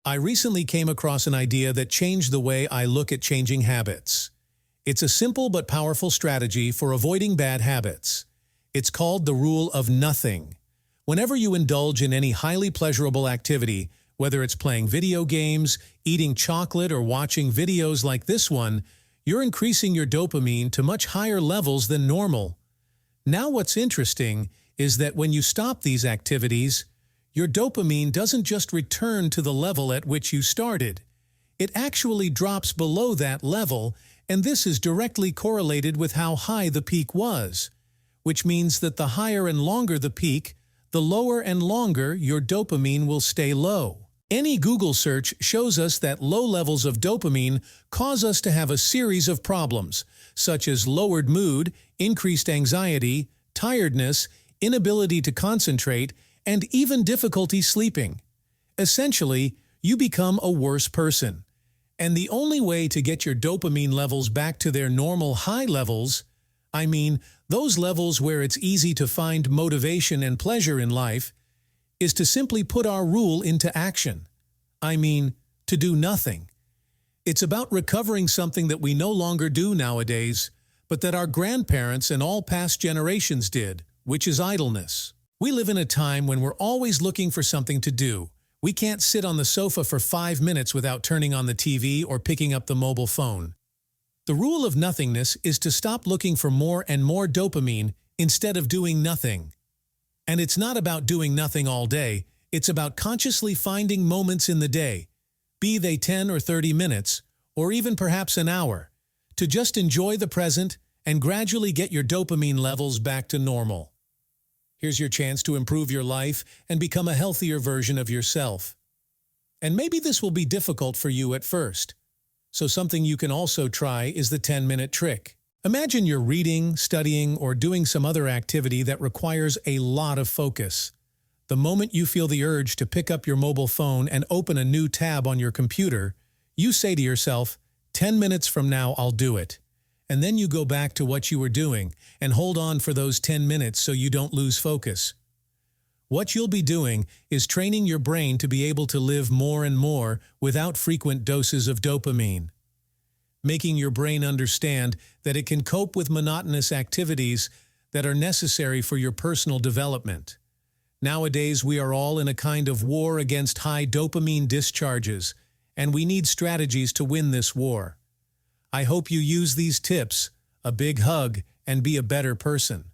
I recently came across an idea that changed the way I look at changing habits. It's a simple but powerful strategy for avoiding bad habits. It's called the rule of nothing. Whenever you indulge in any highly pleasurable activity, whether it's playing video games, eating chocolate, or watching videos like this one, you're increasing your dopamine to much higher levels than normal. Now what's interesting is that when you stop these activities, your dopamine doesn't just return to the level at which you started. It actually drops below that level, and this is directly correlated with how high the peak was, which means that the higher and longer the peak, the lower and longer your dopamine will stay low. Any Google search shows us that low levels of dopamine cause us to have a series of problems, such as lowered mood, increased anxiety, tiredness, inability to concentrate, and even difficulty sleeping. Essentially, you become a worse person. And the only way to get your dopamine levels back to their normal high levels, I mean, those levels where it's easy to find motivation and pleasure in life, is to simply put our rule into action. I mean, to do nothing. It's about recovering something that we no longer do nowadays, but that our grandparents and all past generations did, which is idleness. We live in a time when we're always looking for something to do. We can't sit on the sofa for 5 minutes without turning on the TV or picking up the mobile phone. The rule of nothingness is to stop looking for more and more dopamine instead of doing nothing. And it's not about doing nothing all day, it's about consciously finding moments in the day, be they 10 or 30 minutes, or even perhaps an hour, to just enjoy the present and gradually get your dopamine levels back to normal. Here's your chance to improve your life and become a healthier version of yourself. And maybe this will be difficult for you at first. So something you can also try is the 10-minute trick. Imagine you're reading, studying, or doing some other activity that requires a lot of focus. The moment you feel the urge to pick up your mobile phone and open a new tab on your computer, you say to yourself, 10 minutes from now I'll do it. And then you go back to what you were doing and hold on for those 10 minutes so you don't lose focus. What you'll be doing is training your brain to be able to live more and more without frequent doses of dopamine, making your brain understand that it can cope with monotonous activities that are necessary for your personal development. Nowadays, we are all in a kind of war against high dopamine discharges, and we need strategies to win this war. I hope you use these tips. A big hug and be a better person.